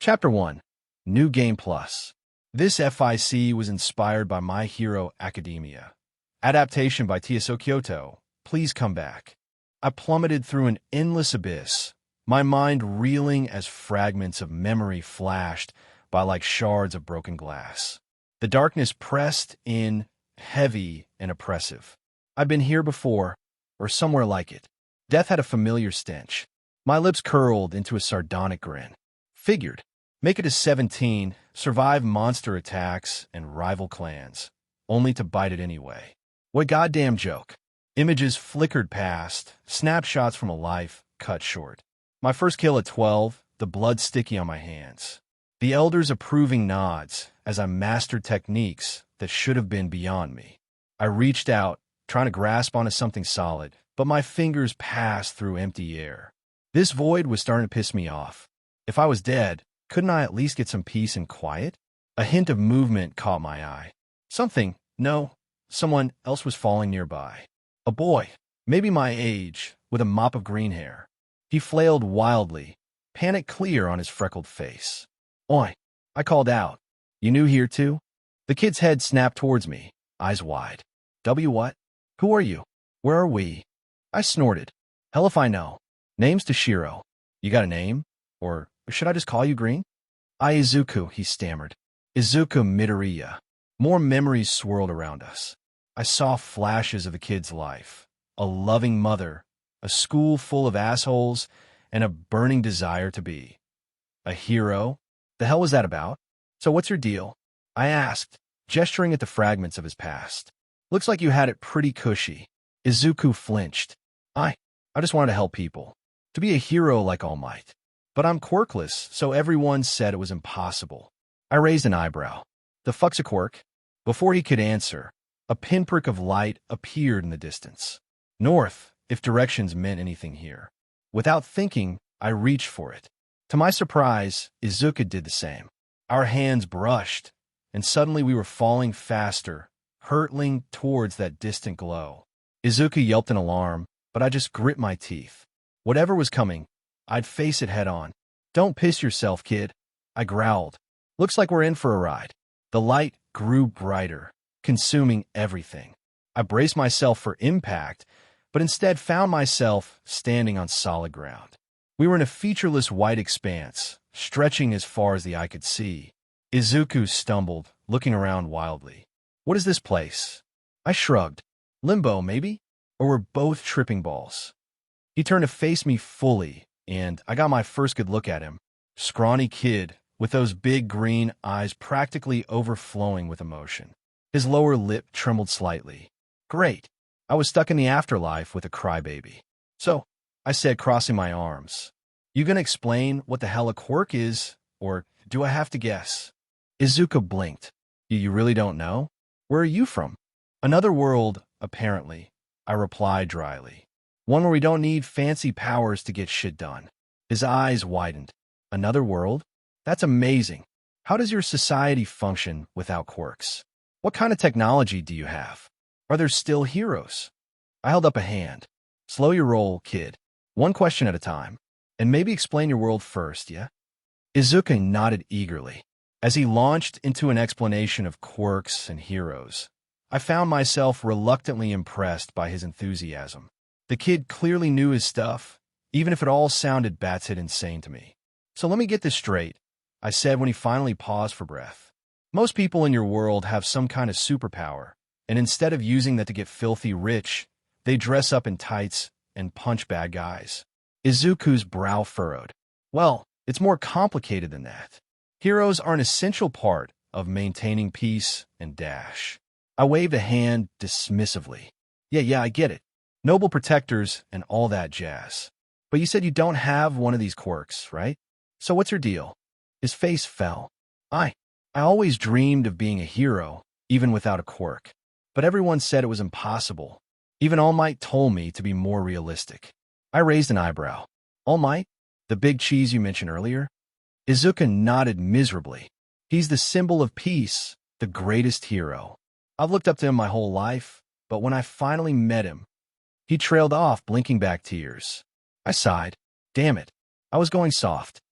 Chapter 1. New Game Plus. This FIC was inspired by My Hero Academia. Adaptation by TSO Kyoto. Please come back. I plummeted through an endless abyss, my mind reeling as fragments of memory flashed by like shards of broken glass. The darkness pressed in, heavy and oppressive. I'd been here before, or somewhere like it. Death had a familiar stench. My lips curled into a sardonic grin. Figured. Make it to 17, survive monster attacks and rival clans, only to bite it anyway. What goddamn joke. Images flickered past, snapshots from a life cut short. My first kill at 12, the blood sticky on my hands. The elders' approving nods as I mastered techniques that should have been beyond me. I reached out, trying to grasp onto something solid, but my fingers passed through empty air. This void was starting to piss me off. If I was dead, couldn't I at least get some peace and quiet? A hint of movement caught my eye. Someone else was falling nearby. A boy, maybe my age, with a mop of green hair. He flailed wildly, panic clear on his freckled face. "Oi," I called out. "You new here too?" The kid's head snapped towards me, eyes wide. What? Who are you? Where are we? I snorted. Hell if I know. Name's Toshiro. You got a name? Or should I just call you Green? Izuku, he stammered. Izuku Midoriya. More memories swirled around us. I saw flashes of a kid's life. A loving mother, a school full of assholes, and a burning desire to be. A hero? The hell was that about? So what's your deal? I asked, gesturing at the fragments of his past. Looks like you had it pretty cushy. Izuku flinched. I just wanted to help people. To be a hero like All Might. But I'm quirkless, so everyone said it was impossible. I raised an eyebrow. The fuck's a quirk? Before he could answer, a pinprick of light appeared in the distance. North, if directions meant anything here. Without thinking, I reached for it. To my surprise, Izuku did the same. Our hands brushed, and suddenly we were falling faster, hurtling towards that distant glow. Izuku yelped in alarm, but I just grit my teeth. Whatever was coming, I'd face it head on. Don't piss yourself, kid, I growled. Looks like we're in for a ride. The light grew brighter, consuming everything. I braced myself for impact, but instead found myself standing on solid ground. We were in a featureless white expanse, stretching as far as the eye could see. Izuku stumbled, looking around wildly. What is this place? I shrugged. Limbo, maybe? Or we're both tripping balls. He turned to face me fully, and I got my first good look at him. Scrawny kid, with those big green eyes practically overflowing with emotion. His lower lip trembled slightly. Great. I was stuck in the afterlife with a crybaby. So, I said, crossing my arms, you gonna explain what the hell a quirk is, or do I have to guess? Izuku blinked. You really don't know? Where are you from? Another world, apparently, I replied dryly. One where we don't need fancy powers to get shit done. His eyes widened. Another world? That's amazing. How does your society function without quirks? What kind of technology do you have? Are there still heroes? I held up a hand. Slow your roll, kid. One question at a time. And maybe explain your world first, yeah? Izuku nodded eagerly. As he launched into an explanation of quirks and heroes, I found myself reluctantly impressed by his enthusiasm. The kid clearly knew his stuff, even if it all sounded batshit insane to me. So let me get this straight, I said when he finally paused for breath. Most people in your world have some kind of superpower, and instead of using that to get filthy rich, they dress up in tights and punch bad guys. Izuku's brow furrowed. Well, it's more complicated than that. Heroes are an essential part of maintaining peace and dash. I waved a hand dismissively. Yeah, I get it. Noble protectors and all that jazz. But you said you don't have one of these quirks, right? So what's your deal? His face fell. I always dreamed of being a hero, even without a quirk. But everyone said it was impossible. Even All Might told me to be more realistic. I raised an eyebrow. All Might? The big cheese you mentioned earlier? Izuku nodded miserably. He's the symbol of peace, the greatest hero. I've looked up to him my whole life, but when I finally met him, he trailed off, blinking back tears. I sighed. Damn it. I was going soft.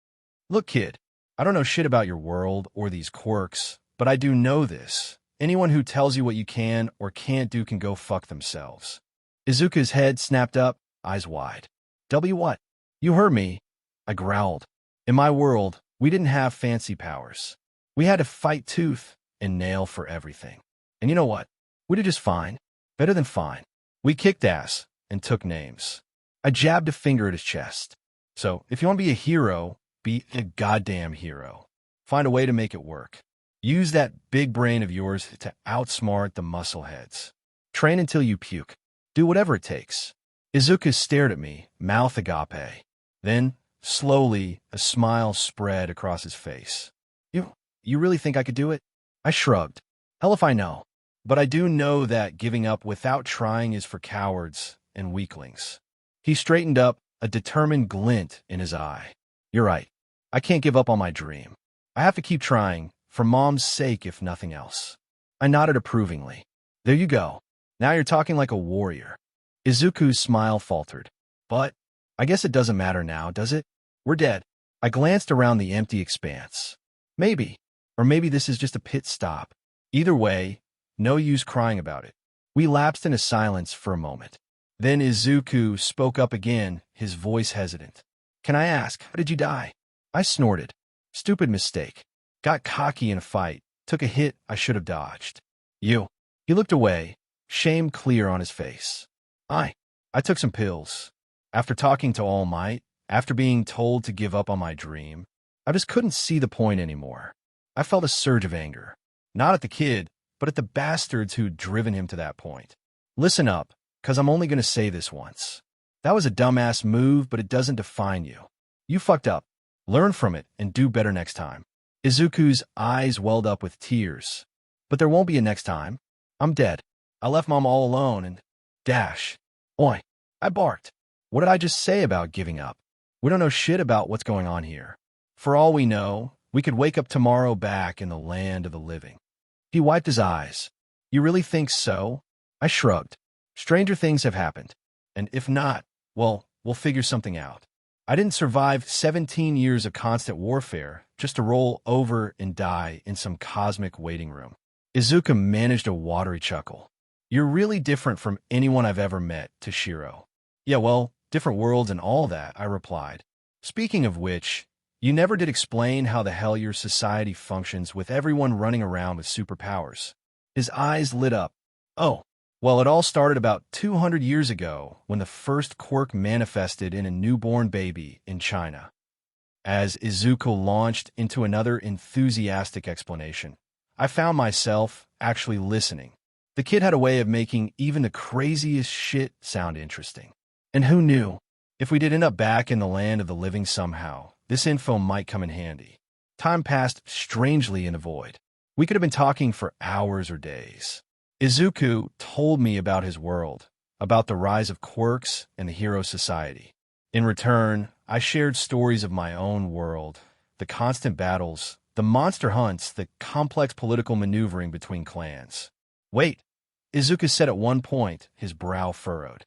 Look, kid. I don't know shit about your world or these quirks, but I do know this. Anyone who tells you what you can or can't do can go fuck themselves. Izuku's head snapped up, eyes wide. W what? You heard me. I growled. In my world, we didn't have fancy powers. We had to fight tooth and nail for everything. And you know what? We did just fine. Better than fine. We kicked ass and took names. I jabbed a finger at his chest. So, if you want to be a hero, be a goddamn hero. Find a way to make it work. Use that big brain of yours to outsmart the muscleheads. Train until you puke. Do whatever it takes. Izuku stared at me, mouth agape. Then, slowly, a smile spread across his face. You really think I could do it? I shrugged. Hell if I know. But I do know that giving up without trying is for cowards and weaklings. He straightened up, a determined glint in his eye. You're right. I can't give up on my dream. I have to keep trying, for Mom's sake if nothing else. I nodded approvingly. There you go. Now you're talking like a warrior. Izuku's smile faltered. But I guess it doesn't matter now, does it? We're dead. I glanced around the empty expanse. Maybe. Or maybe this is just a pit stop. Either way, no use crying about it. We lapsed into silence for a moment. Then Izuku spoke up again, his voice hesitant. Can I ask, how did you die? I snorted. Stupid mistake. Got cocky in a fight. Took a hit I should have dodged. You. He looked away, shame clear on his face. I took some pills. After talking to All Might, after being told to give up on my dream, I just couldn't see the point anymore. I felt a surge of anger. Not at the kid, but at the bastards who'd driven him to that point. Listen up, 'cause I'm only going to say this once. That was a dumbass move, but it doesn't define you. You fucked up. Learn from it and do better next time. Izuku's eyes welled up with tears. But there won't be a next time. I'm dead. I left Mom all alone and... Dash. Oi. I barked. What did I just say about giving up? We don't know shit about what's going on here. For all we know, we could wake up tomorrow back in the land of the living. He wiped his eyes. You really think so? I shrugged. Stranger things have happened. And if not, well, we'll figure something out. I didn't survive 17 years of constant warfare just to roll over and die in some cosmic waiting room. Izuku managed a watery chuckle. You're really different from anyone I've ever met, Toshiro. Yeah, well, different worlds and all that, I replied. Speaking of which, you never did explain how the hell your society functions with everyone running around with superpowers. His eyes lit up. Oh, well, it all started about 200 years ago when the first quirk manifested in a newborn baby in China. As Izuku launched into another enthusiastic explanation, I found myself actually listening. The kid had a way of making even the craziest shit sound interesting. And who knew? If we did end up back in the land of the living somehow, this info might come in handy. Time passed strangely in a void. We could have been talking for hours or days. Izuku told me about his world, about the rise of quirks and the hero society. In return, I shared stories of my own world, the constant battles, the monster hunts, the complex political maneuvering between clans. Wait, Izuku said at one point, his brow furrowed.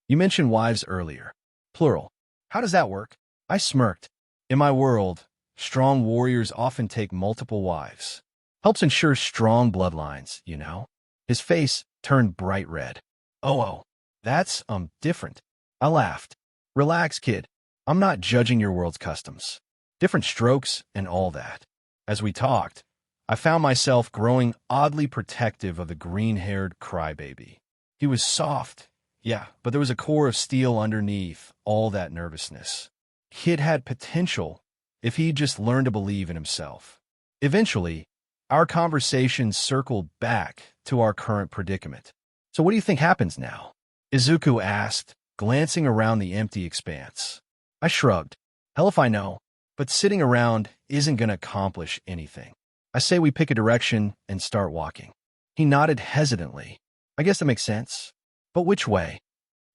You mentioned wives earlier. Plural. How does that work? I smirked. In my world, strong warriors often take multiple wives. Helps ensure strong bloodlines, you know? His face turned bright red. Oh, that's, different. I laughed. Relax, kid. I'm not judging your world's customs. Different strokes and all that. As we talked, I found myself growing oddly protective of the green-haired crybaby. He was soft, yeah, but there was a core of steel underneath all that nervousness. Kid had potential if he'd just learned to believe in himself. Eventually, our conversation circled back to our current predicament. So what do you think happens now? Izuku asked, glancing around the empty expanse. I shrugged. Hell if I know, but sitting around isn't going to accomplish anything. I say we pick a direction and start walking. He nodded hesitantly. I guess that makes sense. But which way?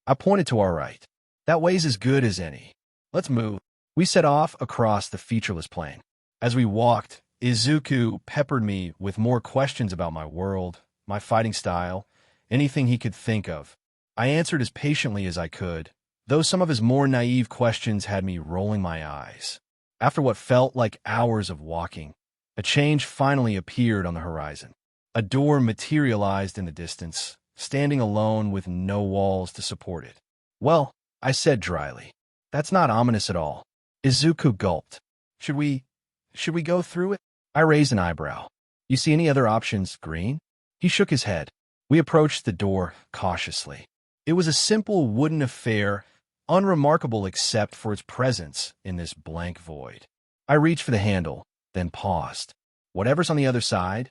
I pointed to our right. That way's as good as any. Let's move. We set off across the featureless plain. As we walked, Izuku peppered me with more questions about my world, my fighting style, anything he could think of. I answered as patiently as I could, though some of his more naive questions had me rolling my eyes. After what felt like hours of walking, a change finally appeared on the horizon. A door materialized in the distance, standing alone with no walls to support it. Well, I said dryly, that's not ominous at all. Izuku gulped. Should we go through it? I raised an eyebrow. You see any other options, Green? He shook his head. We approached the door cautiously. It was a simple wooden affair, unremarkable except for its presence in this blank void. I reached for the handle, then paused. Whatever's on the other side,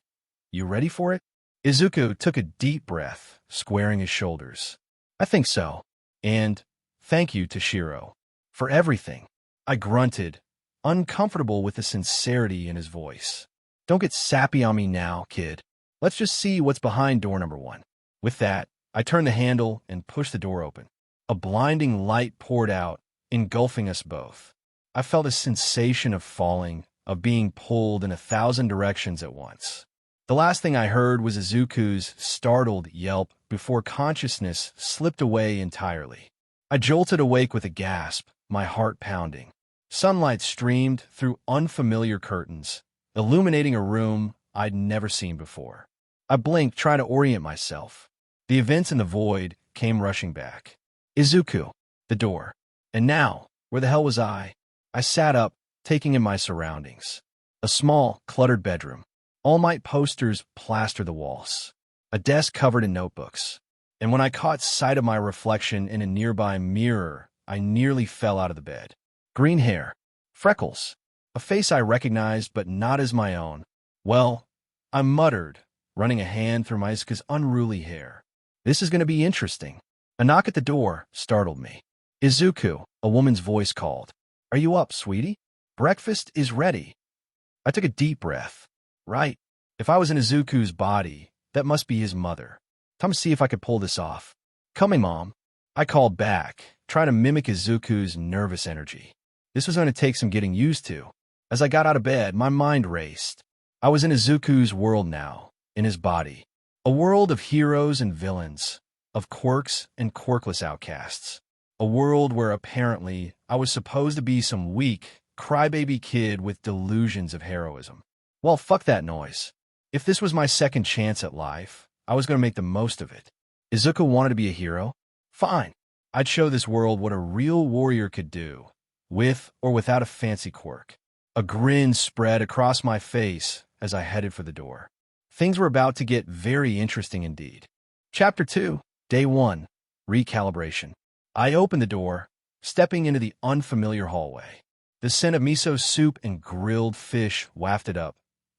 you ready for it? Izuku took a deep breath, squaring his shoulders. I think so. And thank you, Toshiro, for everything. I grunted, uncomfortable with the sincerity in his voice. Don't get sappy on me now, kid. Let's just see what's behind door number 1. With that, I turned the handle and pushed the door open. A blinding light poured out, engulfing us both. I felt a sensation of falling, of being pulled in 1,000 directions at once. The last thing I heard was Izuku's startled yelp before consciousness slipped away entirely. I jolted awake with a gasp, my heart pounding. Sunlight streamed through unfamiliar curtains, illuminating a room I'd never seen before. I blinked, trying to orient myself. The events in the void came rushing back. Izuku, the door. And now, where the hell was I? I sat up, taking in my surroundings. A small, cluttered bedroom. All-Might posters plastered the walls. A desk covered in notebooks. And when I caught sight of my reflection in a nearby mirror, I nearly fell out of the bed. Green hair. Freckles. A face I recognized but not as my own. Well, I muttered, running a hand through Izuku's unruly hair. This is going to be interesting. A knock at the door startled me. Izuku, a woman's voice called. Are you up, sweetie? Breakfast is ready. I took a deep breath. Right. If I was in Izuku's body, that must be his mother. Time to see if I could pull this off. Coming, Mom. I called back, trying to mimic Izuku's nervous energy. This was going to take some getting used to. As I got out of bed, my mind raced. I was in Izuku's world now, in his body. A world of heroes and villains, of quirks and quirkless outcasts. A world where apparently I was supposed to be some weak, crybaby kid with delusions of heroism. Well, fuck that noise. If this was my second chance at life, I was going to make the most of it. Izuku wanted to be a hero? Fine. I'd show this world what a real warrior could do, with or without a fancy quirk. A grin spread across my face as I headed for the door. Things were about to get very interesting indeed. Chapter 2, Day 1, Recalibration. I opened the door, stepping into the unfamiliar hallway. The scent of miso soup and grilled fish wafted up,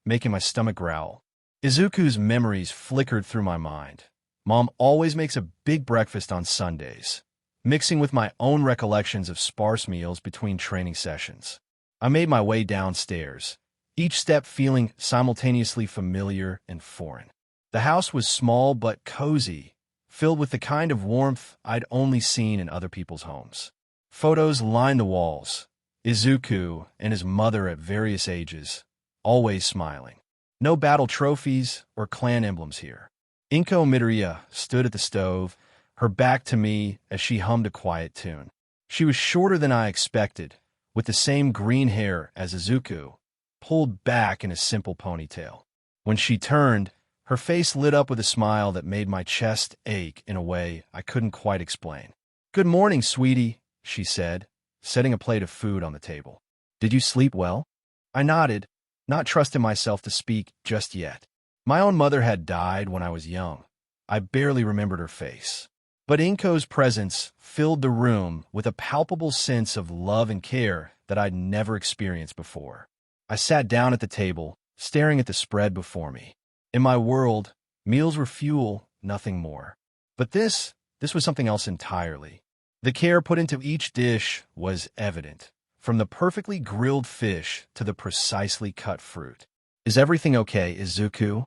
making my stomach growl. Izuku's memories flickered through my mind. Mom always makes a big breakfast on Sundays, mixing with my own recollections of sparse meals between training sessions. I made my way downstairs, each step feeling simultaneously familiar and foreign. The house was small but cozy, filled with the kind of warmth I'd only seen in other people's homes. Photos lined the walls, Izuku and his mother at various ages, always smiling. No battle trophies or clan emblems here. Inko Midoriya stood at the stove, her back to me as she hummed a quiet tune. She was shorter than I expected, with the same green hair as Izuku, pulled back in a simple ponytail. When she turned, her face lit up with a smile that made my chest ache in a way I couldn't quite explain. "Good morning, sweetie," she said, setting a plate of food on the table. "Did you sleep well?" I nodded, not trusting myself to speak just yet. My own mother had died when I was young. I barely remembered her face. But Inko's presence filled the room with a palpable sense of love and care that I'd never experienced before. I sat down at the table, staring at the spread before me. In my world, meals were fuel, nothing more. But this was something else entirely. The care put into each dish was evident, from the perfectly grilled fish to the precisely cut fruit. "Is everything okay, Izuku?"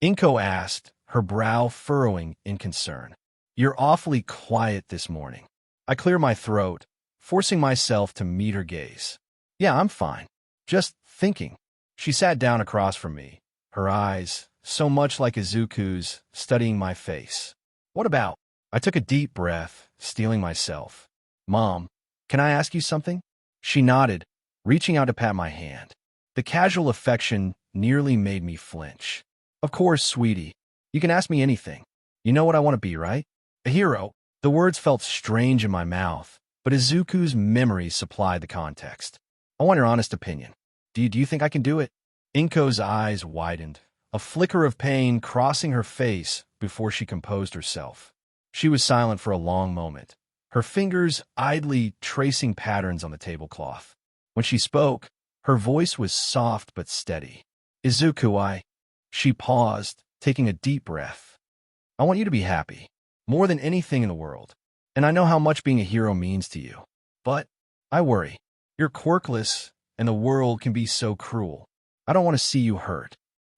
Inko asked, her brow furrowing in concern. "You're awfully quiet this morning." I cleared my throat, forcing myself to meet her gaze. "Yeah, I'm fine. Just thinking." She sat down across from me, her eyes, so much like Izuku's, studying my face. "What about?" I took a deep breath, steeling myself. "Mom, can I ask you something?" She nodded, reaching out to pat my hand. The casual affection nearly made me flinch. Of course, sweetie. You can ask me anything. You know what I want to be, right? A hero. The words felt strange in my mouth, but Izuku's memory supplied the context. I want your honest opinion. Do you think I can do it? Inko's eyes widened, a flicker of pain crossing her face before she composed herself. She was silent for a long moment, her fingers idly tracing patterns on the tablecloth. When she spoke, her voice was soft but steady. Izuku, She paused, taking a deep breath. I want you to be happy, more than anything in the world. And I know how much being a hero means to you. But I worry. You're quirkless, and the world can be so cruel. I don't want to see you hurt.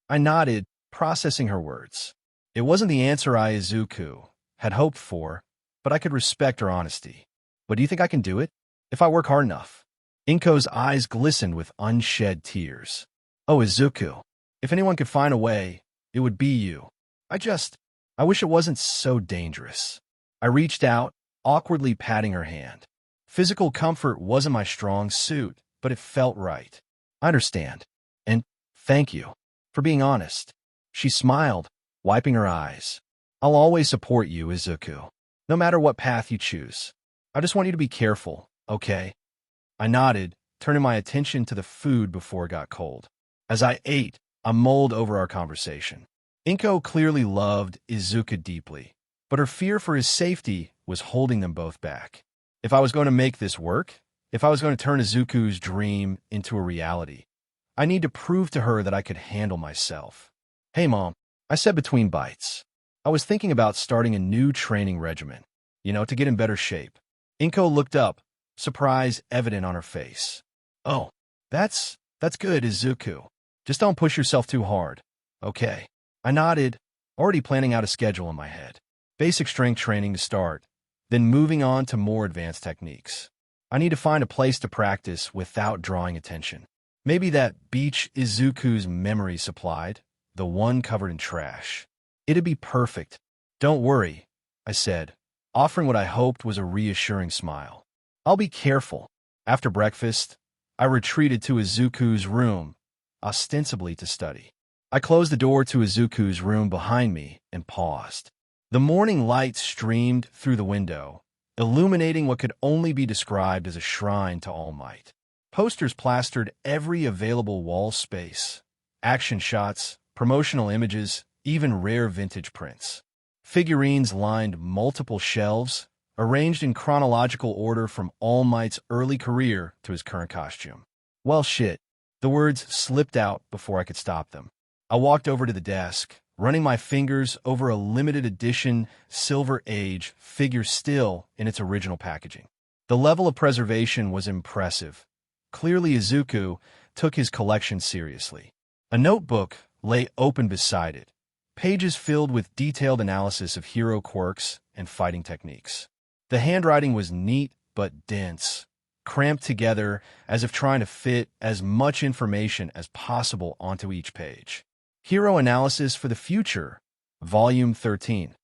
I nodded, processing her words. It wasn't the answer Izuku had hoped for, but I could respect her honesty. But do you think I can do it? If I work hard enough? Inko's eyes glistened with unshed tears. Oh, Izuku, if anyone could find a way, it would be you. I wish it wasn't so dangerous. I reached out, awkwardly patting her hand. Physical comfort wasn't my strong suit, but it felt right. I understand. And thank you for being honest. She smiled, wiping her eyes. I'll always support you, Izuku, no matter what path you choose. I just want you to be careful, okay? I nodded, turning my attention to the food before it got cold. As I ate, I mulled over our conversation. Inko clearly loved Izuku deeply, but her fear for his safety was holding them both back. If I was going to make this work, if I was going to turn Izuku's dream into a reality, I need to prove to her that I could handle myself. Hey, Mom, I said between bites. I was thinking about starting a new training regimen, to get in better shape. Inko looked up, surprise evident on her face. Oh, that's good, Izuku. Just don't push yourself too hard. Okay. I nodded, already planning out a schedule in my head. Basic strength training to start, then moving on to more advanced techniques. I need to find a place to practice without drawing attention. Maybe that beach Izuku's memory supplied, the one covered in trash. It'd be perfect. Don't worry, I said, offering what I hoped was a reassuring smile. I'll be careful. After breakfast, I retreated to Izuku's room, ostensibly to study. I closed the door to Izuku's room behind me and paused. The morning light streamed through the window, illuminating what could only be described as a shrine to All Might. Posters plastered every available wall space, action shots, promotional images, even rare vintage prints. Figurines lined multiple shelves, arranged in chronological order from All Might's early career to his current costume. Well, shit. The words slipped out before I could stop them. I walked over to the desk, running my fingers over a limited edition Silver Age figure still in its original packaging. The level of preservation was impressive. Clearly, Izuku took his collection seriously. A notebook lay open beside it, pages filled with detailed analysis of hero quirks and fighting techniques. The handwriting was neat but dense, cramped together as if trying to fit as much information as possible onto each page. Hero Analysis for the Future, Volume 13.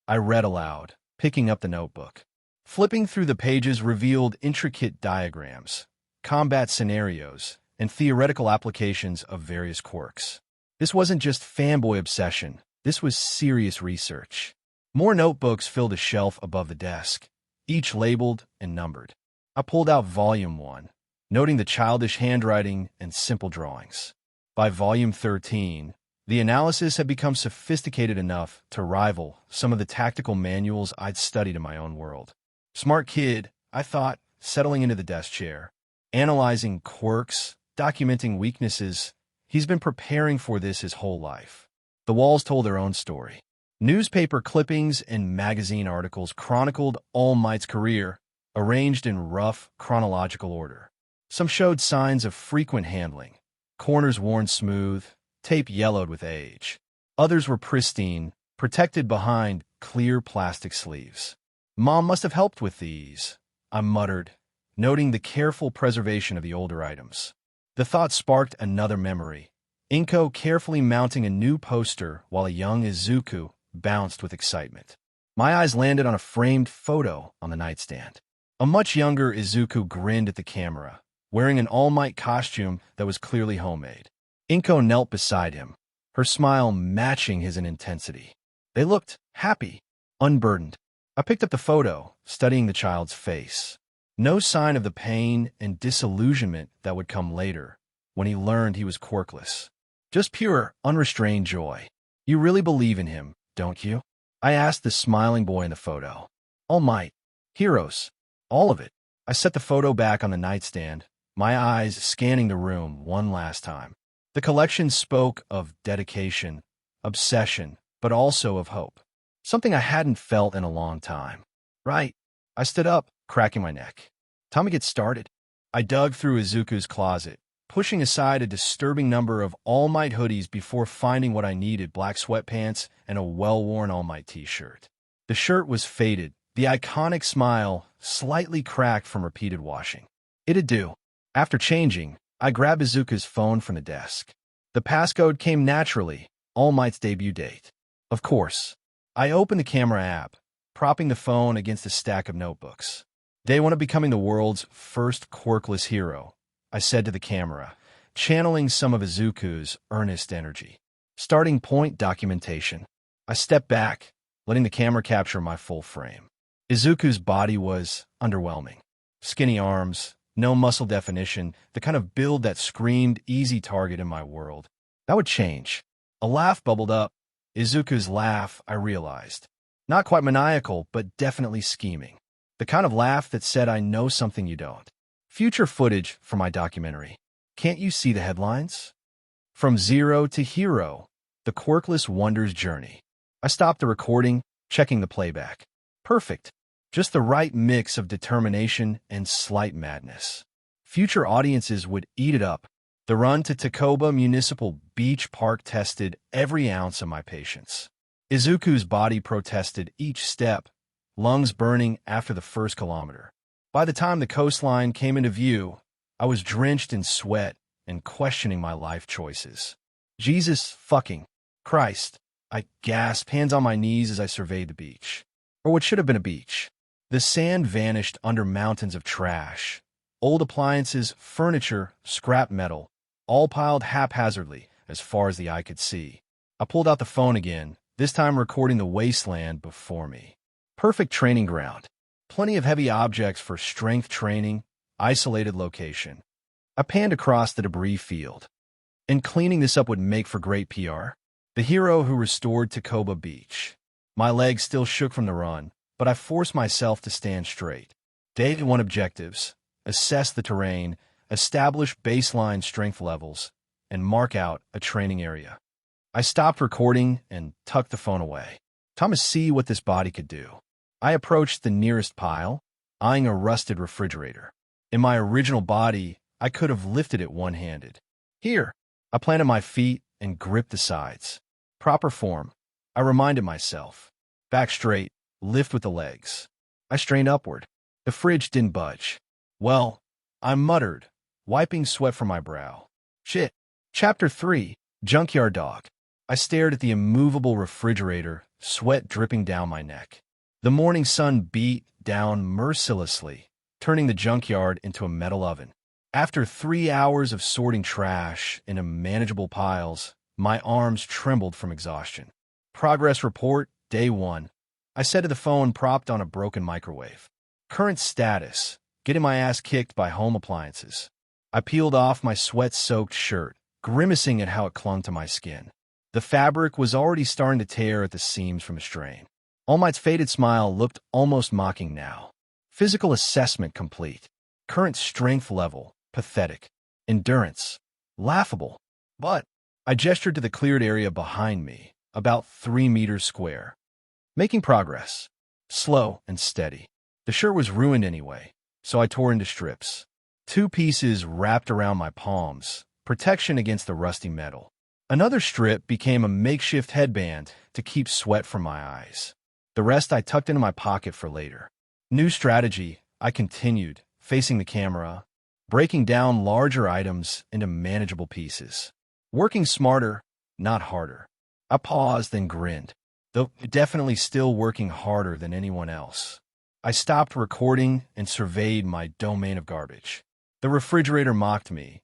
I read aloud, picking up the notebook. Flipping through the pages revealed intricate diagrams, combat scenarios, and theoretical applications of various quirks. This wasn't just fanboy obsession, this was serious research. More notebooks filled a shelf above the desk, each labeled and numbered. I pulled out Volume 1, noting the childish handwriting and simple drawings. By Volume 13, the analysis had become sophisticated enough to rival some of the tactical manuals I'd studied in my own world. Smart kid, I thought, settling into the desk chair. Analyzing quirks, documenting weaknesses, he's been preparing for this his whole life. The walls told their own story. Newspaper clippings and magazine articles chronicled All Might's career, arranged in rough, chronological order. Some showed signs of frequent handling, corners worn smooth, tape yellowed with age. Others were pristine, protected behind clear plastic sleeves. Mom must have helped with these, I muttered, noting the careful preservation of the older items. The thought sparked another memory. Inko carefully mounting a new poster while a young Izuku bounced with excitement. My eyes landed on a framed photo on the nightstand. A much younger Izuku grinned at the camera, wearing an All Might costume that was clearly homemade. Inko knelt beside him, her smile matching his in intensity. They looked happy, unburdened. I picked up the photo, studying the child's face. No sign of the pain and disillusionment that would come later, when he learned he was quirkless. Just pure, unrestrained joy. You really believe in him, don't you? I asked the smiling boy in the photo. All Might. Heroes. All of it. I set the photo back on the nightstand, my eyes scanning the room one last time. The collection spoke of dedication, obsession, but also of hope. Something I hadn't felt in a long time. Right. I stood up, cracking my neck. Time to get started. I dug through Izuku's closet, pushing aside a disturbing number of All Might hoodies before finding what I needed: black sweatpants and a well-worn All Might t-shirt. The shirt was faded, the iconic smile slightly cracked from repeated washing. It'd do. After changing, I grabbed Izuku's phone from the desk. The passcode came naturally, All Might's debut date. Of course. I opened the camera app, propping the phone against a stack of notebooks. Day one of becoming the world's first quirkless hero, I said to the camera, channeling some of Izuku's earnest energy. Starting point: documentation. I stepped back, letting the camera capture my full frame. Izuku's body was underwhelming. Skinny arms, no muscle definition, the kind of build that screamed easy target in my world. That would change. A laugh bubbled up. Izuku's laugh, I realized. Not quite maniacal, but definitely scheming. The kind of laugh that said, I know something you don't. Future footage for my documentary. Can't you see the headlines? From Zero to Hero, the Quirkless Wonder's Journey. I stopped the recording, checking the playback. Perfect. Just the right mix of determination and slight madness. Future audiences would eat it up. The run to Takoba Municipal Beach Park tested every ounce of my patience. Izuku's body protested each step, lungs burning after the first kilometer. By the time the coastline came into view, I was drenched in sweat and questioning my life choices. Jesus fucking Christ, I gasped, hands on my knees as I surveyed the beach. Or what should have been a beach. The sand vanished under mountains of trash. Old appliances, furniture, scrap metal, all piled haphazardly as far as the eye could see. I pulled out the phone again, this time recording the wasteland before me. Perfect training ground. Plenty of heavy objects for strength training, isolated location. I panned across the debris field. And cleaning this up would make for great PR. The hero who restored Takoba Beach. My legs still shook from the run, but I forced myself to stand straight. Day one objectives: assess the terrain, establish baseline strength levels, and mark out a training area. I stopped recording and tucked the phone away. Time to see what this body could do. I approached the nearest pile, eyeing a rusted refrigerator. In my original body, I could have lifted it one-handed. Here, I planted my feet and gripped the sides. Proper form, I reminded myself. Back straight, lift with the legs. I strained upward. The fridge didn't budge. Well, I muttered, wiping sweat from my brow. Shit. Chapter 3, Junkyard Dog. I stared at the immovable refrigerator, sweat dripping down my neck. The morning sun beat down mercilessly, turning the junkyard into a metal oven. After 3 hours of sorting trash into manageable piles, my arms trembled from exhaustion. Progress report, day 1. I said to the phone propped on a broken microwave. Current status, getting my ass kicked by home appliances. I peeled off my sweat-soaked shirt, grimacing at how it clung to my skin. The fabric was already starting to tear at the seams from a strain. All Might's faded smile looked almost mocking now. Physical assessment complete. Current strength level, pathetic. Endurance, laughable. But I gestured to the cleared area behind me, about 3 meters square. Making progress. Slow and steady. The shirt was ruined anyway, so I tore into strips. 2 pieces wrapped around my palms, protection against the rusty metal. Another strip became a makeshift headband to keep sweat from my eyes. The rest I tucked into my pocket for later. New strategy, I continued, facing the camera, breaking down larger items into manageable pieces. Working smarter, not harder. I paused and grinned, though definitely still working harder than anyone else. I stopped recording and surveyed my domain of garbage. The refrigerator mocked me,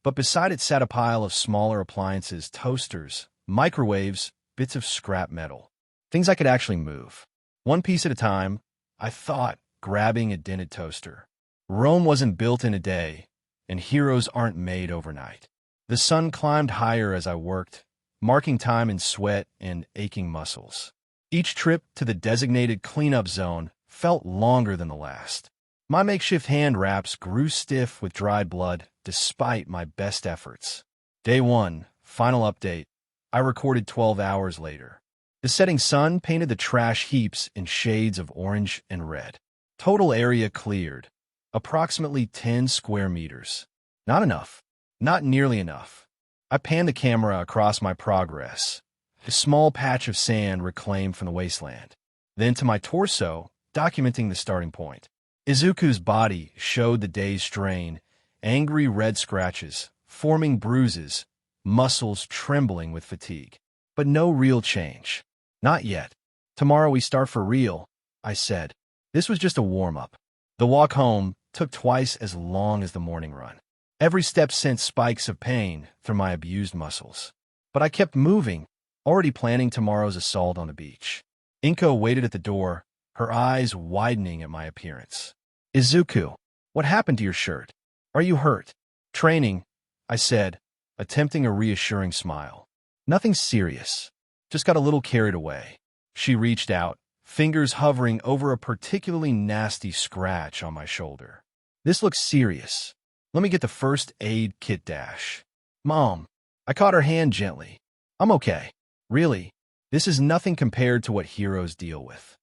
but beside it sat a pile of smaller appliances, toasters, microwaves, bits of scrap metal. Things I could actually move. One piece at a time, I thought, grabbing a dented toaster. Rome wasn't built in a day, and heroes aren't made overnight. The sun climbed higher as I worked, marking time in sweat and aching muscles. Each trip to the designated cleanup zone felt longer than the last. My makeshift hand wraps grew stiff with dried blood despite my best efforts. Day 1, final update. I recorded 12 hours later. The setting sun painted the trash heaps in shades of orange and red. Total area cleared. Approximately 10 square meters. Not enough. Not nearly enough. I panned the camera across my progress. A small patch of sand reclaimed from the wasteland. Then to my torso, documenting the starting point. Izuku's body showed the day's strain, angry red scratches, forming bruises, muscles trembling with fatigue. But no real change. Not yet. Tomorrow we start for real, I said. This was just a warm-up. The walk home took twice as long as the morning run. Every step sent spikes of pain through my abused muscles. But I kept moving, already planning tomorrow's assault on the beach. Inko waited at the door, her eyes widening at my appearance. Izuku, what happened to your shirt? Are you hurt? Training, I said, attempting a reassuring smile. Nothing serious. Just got a little carried away. She reached out, fingers hovering over a particularly nasty scratch on my shoulder. This looks serious. Let me get the first aid kit dash. Mom, I caught her hand gently. I'm okay. Really, this is nothing compared to what heroes deal with.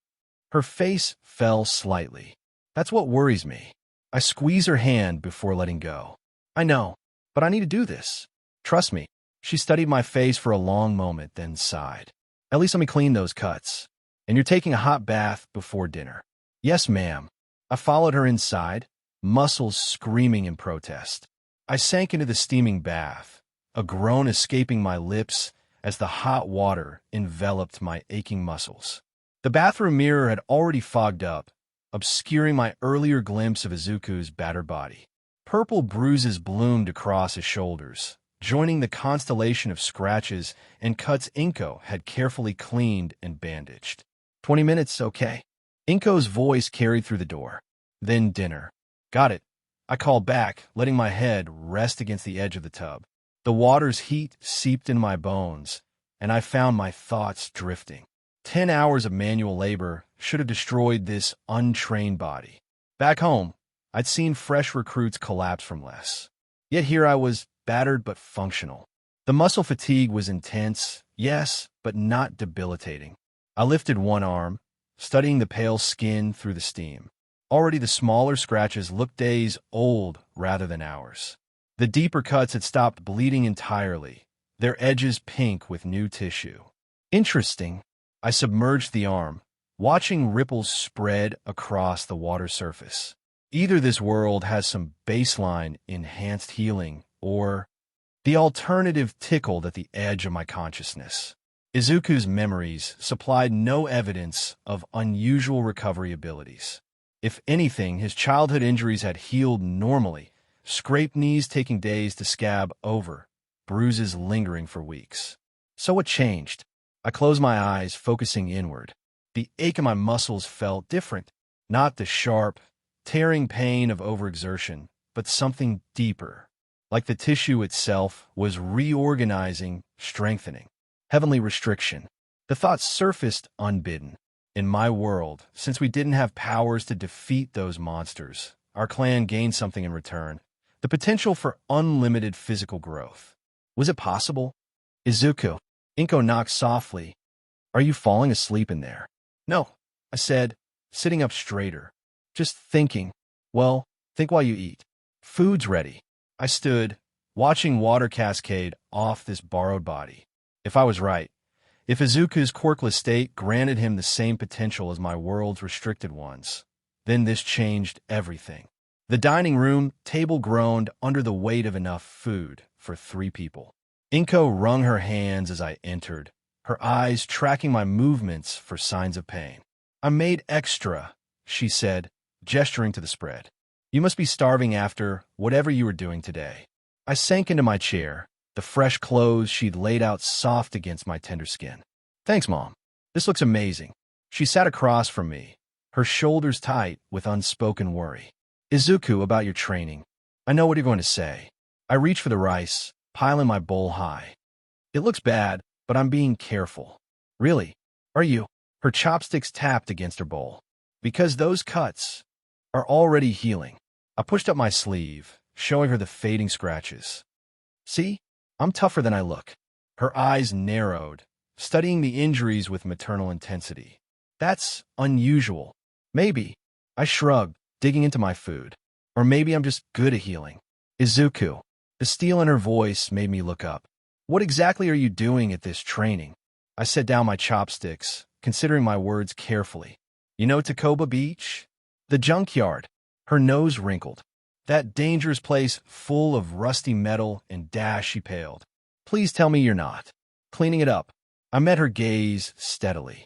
Her face fell slightly. That's what worries me. I squeeze her hand before letting go. I know, but I need to do this. Trust me. She studied my face for a long moment, then sighed. At least let me clean those cuts. And you're taking a hot bath before dinner. Yes, ma'am. I followed her inside, muscles screaming in protest. I sank into the steaming bath, a groan escaping my lips as the hot water enveloped my aching muscles. The bathroom mirror had already fogged up, obscuring my earlier glimpse of Izuku's battered body. Purple bruises bloomed across his shoulders, joining the constellation of scratches and cuts Inko had carefully cleaned and bandaged. 20 minutes, okay. Inko's voice carried through the door. Then dinner. Got it. I called back, letting my head rest against the edge of the tub. The water's heat seeped in my bones, and I found my thoughts drifting. 10 hours of manual labor should have destroyed this untrained body. Back home, I'd seen fresh recruits collapse from less. Yet here I was, battered but functional. The muscle fatigue was intense, yes, but not debilitating. I lifted one arm, studying the pale skin through the steam. Already the smaller scratches looked days old rather than hours. The deeper cuts had stopped bleeding entirely, their edges pink with new tissue. Interesting. I submerged the arm, watching ripples spread across the water surface. Either this world has some baseline enhanced healing, or the alternative tickled at the edge of my consciousness. Izuku's memories supplied no evidence of unusual recovery abilities. If anything, his childhood injuries had healed normally, scraped knees taking days to scab over, bruises lingering for weeks. So what changed? I closed my eyes, focusing inward. The ache in my muscles felt different, not the sharp, tearing pain of overexertion, but something deeper, like the tissue itself was reorganizing, strengthening. Heavenly restriction. The thought surfaced unbidden. In my world, since we didn't have powers to defeat those monsters, our clan gained something in return. The potential for unlimited physical growth. Was it possible? Izuku. Inko knocked softly. Are you falling asleep in there? No, I said, sitting up straighter. Just thinking. Well, think while you eat. Food's ready. I stood, watching water cascade off this borrowed body. If I was right, if Izuku's quirkless state granted him the same potential as my world's restricted ones, then this changed everything. The dining room table groaned under the weight of enough food for 3 people. Inko wrung her hands as I entered, her eyes tracking my movements for signs of pain. I made extra, she said, gesturing to the spread. You must be starving after whatever you were doing today. I sank into my chair, the fresh clothes she'd laid out soft against my tender skin. Thanks, Mom. This looks amazing. She sat across from me, her shoulders tight with unspoken worry. Izuku, about your training. I know what you're going to say. I reach for the rice, piling my bowl high. It looks bad, but I'm being careful. Really? Are you? Her chopsticks tapped against her bowl. Because those cuts are already healing. I pushed up my sleeve, showing her the fading scratches. See? I'm tougher than I look. Her eyes narrowed, studying the injuries with maternal intensity. That's unusual. Maybe. I shrugged, digging into my food. Or maybe I'm just good at healing. Izuku. The steel in her voice made me look up. What exactly are you doing at this training? I set down my chopsticks, considering my words carefully. You know Takoba Beach? The junkyard. Her nose wrinkled. That dangerous place full of rusty metal and dash, she paled. Please tell me you're not. Cleaning it up. I met her gaze steadily.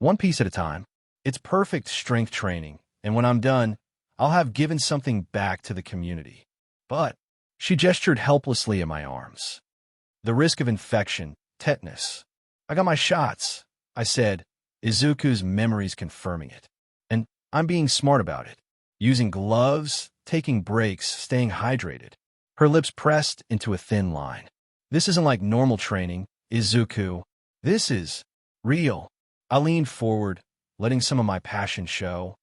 One piece at a time. It's perfect strength training, and when I'm done, I'll have given something back to the community. But she gestured helplessly at my arms. The risk of infection, tetanus. I got my shots, I said, Izuku's memories confirming it. And I'm being smart about it. Using gloves, taking breaks, staying hydrated. Her lips pressed into a thin line. This isn't like normal training, Izuku. This is real. I leaned forward, letting some of my passion show.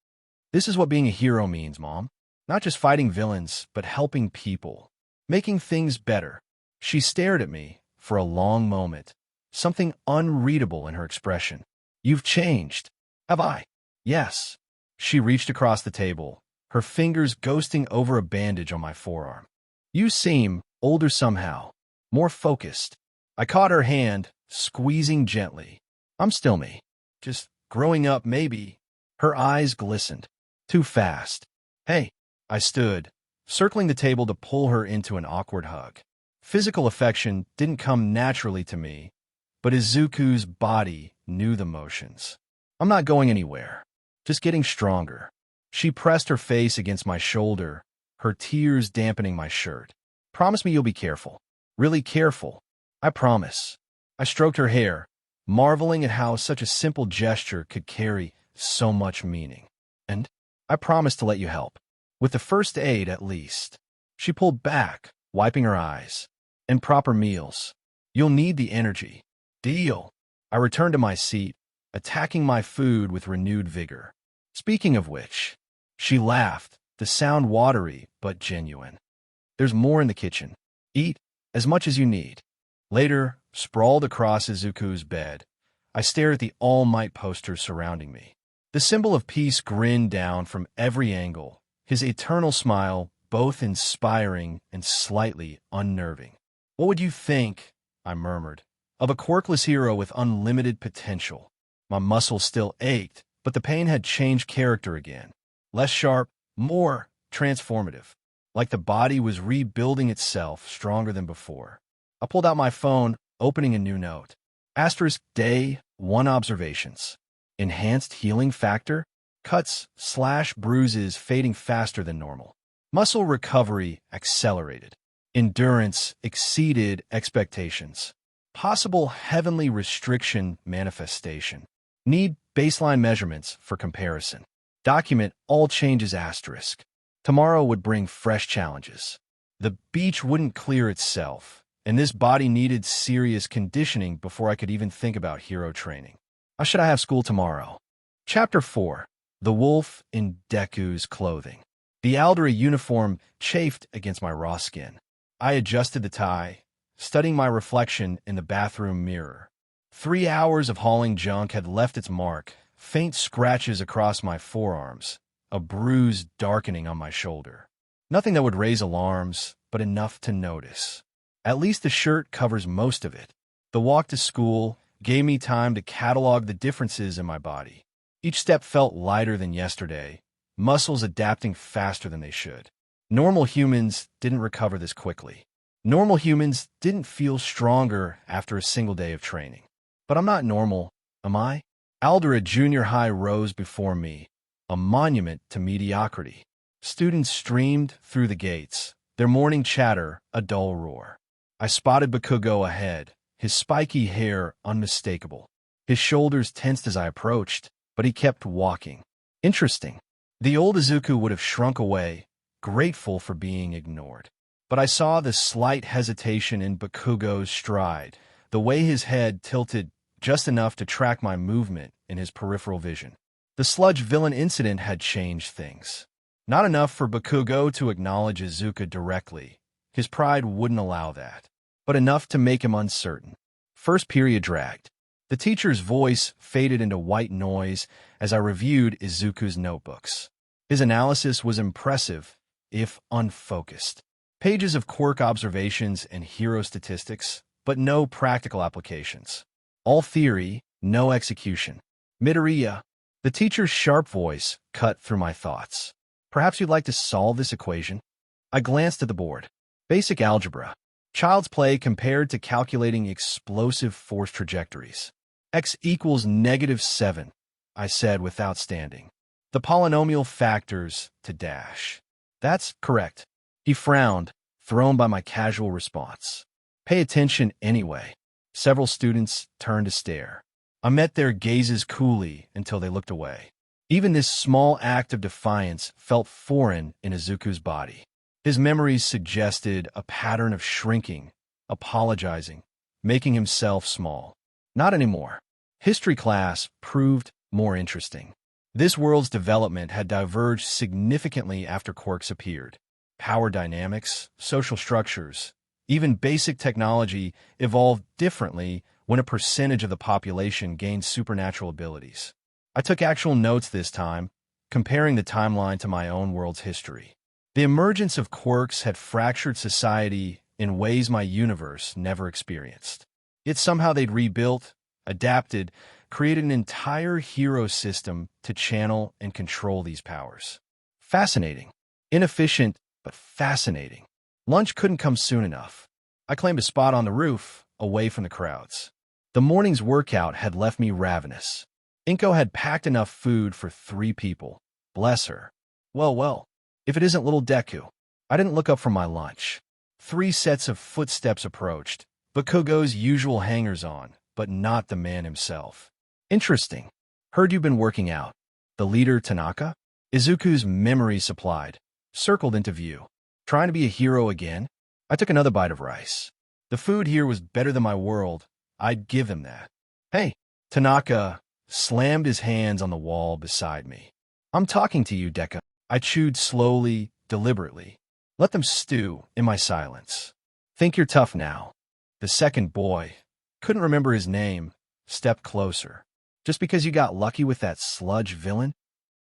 This is what being a hero means, Mom. Not just fighting villains, but helping people. Making things better. She stared at me for a long moment, something unreadable in her expression. You've changed. Have I? Yes. She reached across the table, her fingers ghosting over a bandage on my forearm. You seem older somehow, more focused. I caught her hand, squeezing gently. I'm still me. Just growing up, maybe. Her eyes glistened. Too fast. Hey. I stood, circling the table to pull her into an awkward hug. Physical affection didn't come naturally to me, but Izuku's body knew the motions. I'm not going anywhere, just getting stronger. She pressed her face against my shoulder, her tears dampening my shirt. Promise me you'll be careful. Really careful. I promise. I stroked her hair, marveling at how such a simple gesture could carry so much meaning. And I promise to let you help. With the first aid, at least. She pulled back, wiping her eyes. And proper meals. You'll need the energy. Deal. I returned to my seat, attacking my food with renewed vigor. Speaking of which, she laughed, the sound watery but genuine. There's more in the kitchen. Eat as much as you need. Later, sprawled across Izuku's bed, I stared at the All Might poster surrounding me. The symbol of peace grinned down from every angle, his eternal smile both inspiring and slightly unnerving. What would you think, I murmured, of a quirkless hero with unlimited potential? My muscles still ached, but the pain had changed character again. Less sharp, more transformative. Like the body was rebuilding itself stronger than before. I pulled out my phone, opening a new note. Asterisk Day 1 observations. Enhanced healing factor? Cuts / bruises fading faster than normal. Muscle recovery accelerated. Endurance exceeded expectations. Possible heavenly restriction manifestation. Need baseline measurements for comparison. Document all changes asterisk. Tomorrow would bring fresh challenges. The beach wouldn't clear itself, and this body needed serious conditioning before I could even think about hero training. How should I have school tomorrow? Chapter 4. The Wolf in Deku's Clothing. The Aldera uniform chafed against my raw skin. I adjusted the tie, studying my reflection in the bathroom mirror. 3 hours of hauling junk had left its mark, faint scratches across my forearms, a bruise darkening on my shoulder. Nothing that would raise alarms, but enough to notice. At least the shirt covers most of it. The walk to school gave me time to catalog the differences in my body. Each step felt lighter than yesterday, muscles adapting faster than they should. Normal humans didn't recover this quickly. Normal humans didn't feel stronger after a single day of training. But I'm not normal, am I? Aldera Junior High rose before me, a monument to mediocrity. Students streamed through the gates, their morning chatter a dull roar. I spotted Bakugo ahead, his spiky hair unmistakable. His shoulders tensed as I approached, but he kept walking. Interesting. The old Izuku would have shrunk away, grateful for being ignored. But I saw the slight hesitation in Bakugo's stride, the way his head tilted just enough to track my movement in his peripheral vision. The sludge villain incident had changed things. Not enough for Bakugo to acknowledge Izuku directly. His pride wouldn't allow that. But enough to make him uncertain. First period dragged. The teacher's voice faded into white noise as I reviewed Izuku's notebooks. His analysis was impressive, if unfocused. Pages of quirk observations and hero statistics, but no practical applications. All theory, no execution. Midoriya. The teacher's sharp voice cut through my thoughts. Perhaps you'd like to solve this equation? I glanced at the board. Basic algebra. Child's play compared to calculating explosive force trajectories. X equals -7, I said without standing. The polynomial factors to dash. That's correct. He frowned, thrown by my casual response. Pay attention anyway. Several students turned to stare. I met their gazes coolly until they looked away. Even this small act of defiance felt foreign in Izuku's body. His memories suggested a pattern of shrinking, apologizing, making himself small. Not anymore. History class proved more interesting. This world's development had diverged significantly after quirks appeared. Power dynamics, social structures, even basic technology evolved differently when a percentage of the population gained supernatural abilities. I took actual notes this time, comparing the timeline to my own world's history. The emergence of quirks had fractured society in ways my universe never experienced. Yet somehow they'd rebuilt, adapted, created an entire hero system to channel and control these powers. Fascinating. Inefficient, but fascinating. Lunch couldn't come soon enough. I claimed a spot on the roof, away from the crowds. The morning's workout had left me ravenous. Inko had packed enough food for 3 people. Bless her. Well, if it isn't little Deku. I didn't look up from my lunch. 3 sets of footsteps approached, Bakugo's usual hangers-on, but not the man himself. Interesting. Heard you've been working out. The leader, Tanaka? Izuku's memory supplied, circled into view. Trying to be a hero again? I took another bite of rice. The food here was better than my world. I'd give him that. Hey, Tanaka slammed his hands on the wall beside me. I'm talking to you, Deka. I chewed slowly, deliberately. Let them stew in my silence. Think you're tough now. The second boy, couldn't remember his name, stepped closer. Just because you got lucky with that sludge villain?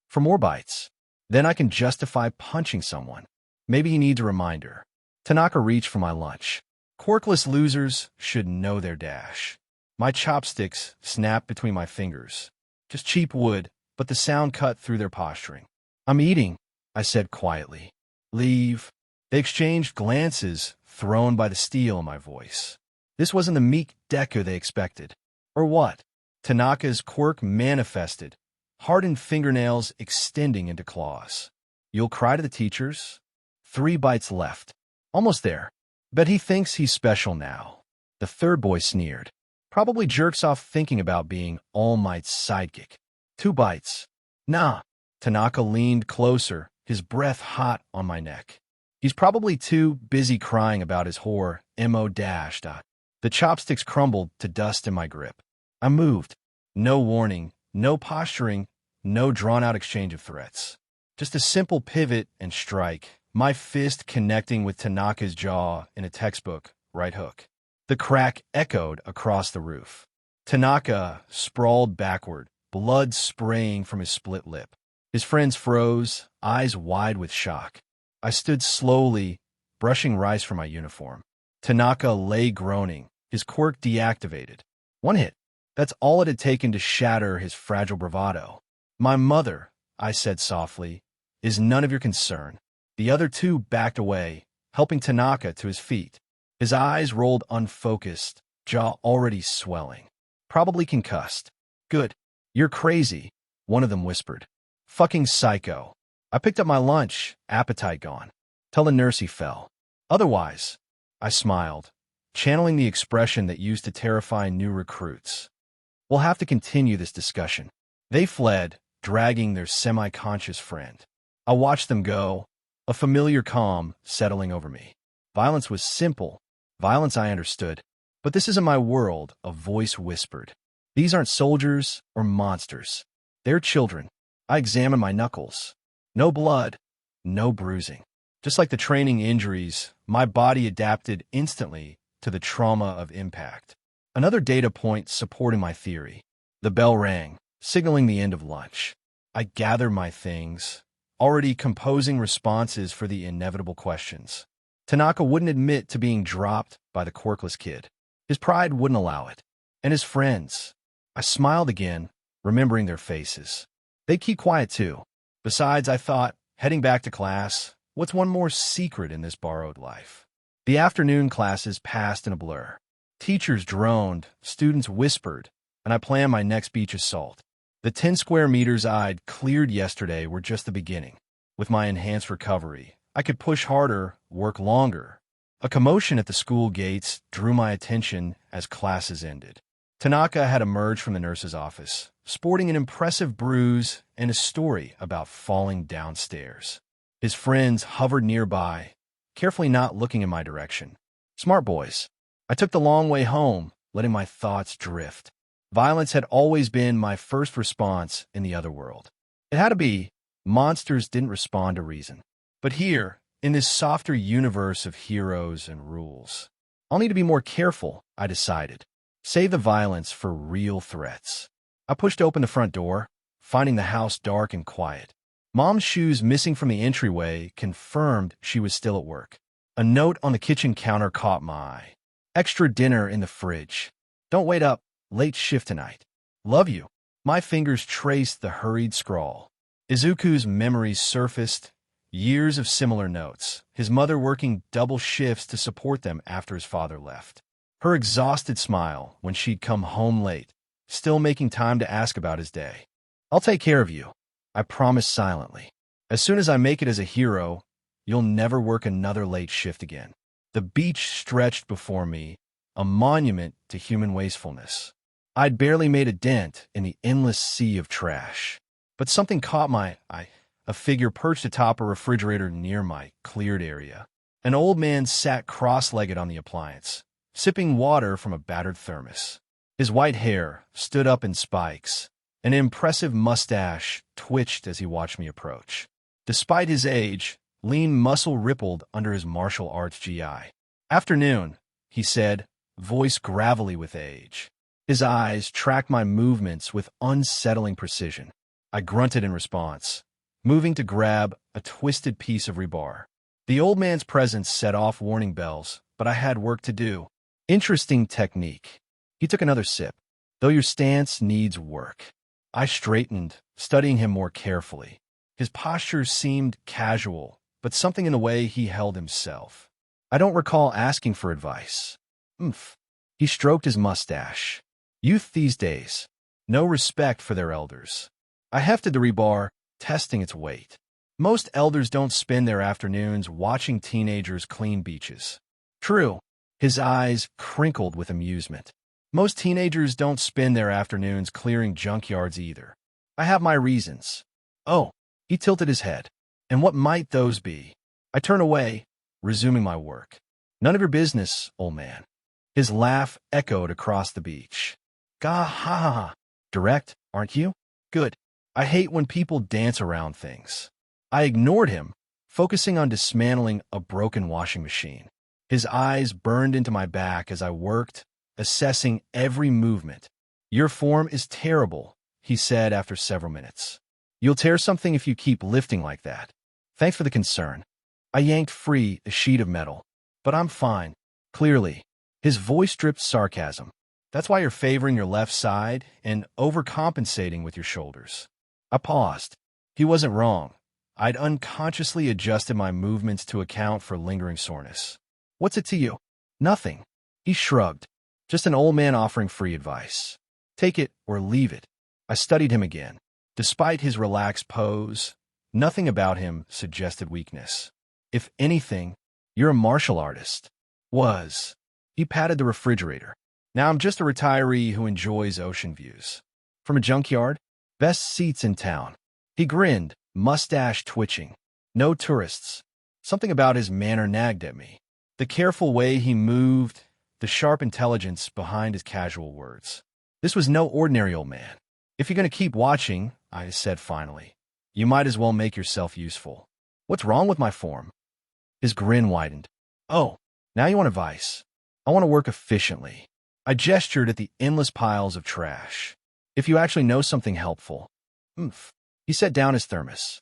For more bites. Then I can justify punching someone. Maybe he needs a reminder. Tanaka reached for my lunch. Quirkless losers should know their dash. My chopsticks snapped between my fingers. Just cheap wood, but the sound cut through their posturing. I'm eating, I said quietly. Leave. They exchanged glances, thrown by the steel in my voice. This wasn't the meek Deku they expected. Or what? Tanaka's quirk manifested, hardened fingernails extending into claws. You'll cry to the teachers? 3 bites left. Almost there. Bet he thinks he's special now. The third boy sneered. Probably jerks off thinking about being All Might's sidekick. 2 bites. Nah. Tanaka leaned closer, his breath hot on my neck. He's probably too busy crying about his whore, M.O. dash. The chopsticks crumbled to dust in my grip. I moved. No warning, no posturing, no drawn-out exchange of threats. Just a simple pivot and strike, my fist connecting with Tanaka's jaw in a textbook right hook. The crack echoed across the roof. Tanaka sprawled backward, blood spraying from his split lip. His friends froze, eyes wide with shock. I stood slowly, brushing rice from my uniform. Tanaka lay groaning, his quirk deactivated. 1 hit. That's all it had taken to shatter his fragile bravado. My mother, I said softly, is none of your concern. The other 2 backed away, helping Tanaka to his feet. His eyes rolled unfocused, jaw already swelling. Probably concussed. Good. You're crazy, one of them whispered. Fucking psycho. I picked up my lunch, appetite gone, till the nurse fell. Otherwise, I smiled, channeling the expression that used to terrify new recruits. We'll have to continue this discussion. They fled, dragging their semi-conscious friend. I watched them go, a familiar calm settling over me. Violence was simple. Violence I understood. But this isn't my world, a voice whispered. These aren't soldiers or monsters. They're children. I examined my knuckles. No blood, no bruising. Just like the training injuries, my body adapted instantly to the trauma of impact. Another data point supporting my theory. The bell rang, signaling the end of lunch. I gathered my things, already composing responses for the inevitable questions. Tanaka wouldn't admit to being dropped by the quirkless kid. His pride wouldn't allow it. And his friends. I smiled again, remembering their faces. They'd keep quiet too. Besides, I thought, heading back to class, what's one more secret in this borrowed life? The afternoon classes passed in a blur. Teachers droned, students whispered, and I planned my next beach assault. The 10 square meters I'd cleared yesterday were just the beginning. With my enhanced recovery, I could push harder, work longer. A commotion at the school gates drew my attention as classes ended. Tanaka had emerged from the nurse's office, sporting an impressive bruise and a story about falling downstairs. His friends hovered nearby, carefully not looking in my direction. Smart boys. I took the long way home, letting my thoughts drift. Violence had always been my first response in the other world. It had to be. Monsters didn't respond to reason. But here, in this softer universe of heroes and rules, I'll need to be more careful, I decided. Save the violence for real threats. I pushed open the front door, finding the house dark and quiet. Mom's shoes missing from the entryway confirmed she was still at work. A note on the kitchen counter caught my eye. Extra dinner in the fridge. Don't wait up. Late shift tonight. Love you. My fingers traced the hurried scrawl. Izuku's memories surfaced. Years of similar notes. His mother working double shifts to support them after his father left. Her exhausted smile when she'd come home late, still making time to ask about his day. I'll take care of you, I promised silently. As soon as I make it as a hero, you'll never work another late shift again. The beach stretched before me, a monument to human wastefulness. I'd barely made a dent in the endless sea of trash. But something caught my eye. A figure perched atop a refrigerator near my cleared area. An old man sat cross-legged on the appliance, sipping water from a battered thermos. His white hair stood up in spikes. An impressive mustache twitched as he watched me approach. Despite his age, lean muscle rippled under his martial arts GI. Afternoon, he said, voice gravelly with age. His eyes tracked my movements with unsettling precision. I grunted in response, moving to grab a twisted piece of rebar. The old man's presence set off warning bells, but I had work to do. Interesting technique. He took another sip. Though your stance needs work. I straightened, studying him more carefully. His posture seemed casual, but something in the way he held himself. I don't recall asking for advice. He stroked his mustache. Youth these days. No respect for their elders. I hefted the rebar, testing its weight. Most elders don't spend their afternoons watching teenagers clean beaches. True. His eyes crinkled with amusement. Most teenagers don't spend their afternoons clearing junkyards either. I have my reasons. Oh, he tilted his head. And what might those be? I turned away, resuming my work. None of your business, old man. His laugh echoed across the beach. Gah ha ha ha. Direct, aren't you? Good. I hate when people dance around things. I ignored him, focusing on dismantling a broken washing machine. His eyes burned into my back as I worked, assessing every movement. Your form is terrible, he said after several minutes. You'll tear something if you keep lifting like that. Thanks for the concern. I yanked free a sheet of metal. But I'm fine. Clearly. His voice dripped sarcasm. That's why you're favoring your left side and overcompensating with your shoulders. I paused. He wasn't wrong. I'd unconsciously adjusted my movements to account for lingering soreness. What's it to you? Nothing. He shrugged. Just an old man offering free advice. Take it or leave it. I studied him again. Despite his relaxed pose, Nothing about him suggested weakness. If anything, you're a martial artist. Was. He patted the refrigerator. Now I'm just a retiree who enjoys ocean views. From a junkyard? Best seats in town. He grinned, mustache twitching. No tourists. Something about his manner nagged at me. The careful way he moved, the sharp intelligence behind his casual words. This was no ordinary old man. If you're going to keep watching, I said finally, you might as well make yourself useful. What's wrong with my form? His grin widened. Oh, now you want advice. I want to work efficiently. I gestured at the endless piles of trash. If you actually know something helpful. Oomph. He set down his thermos.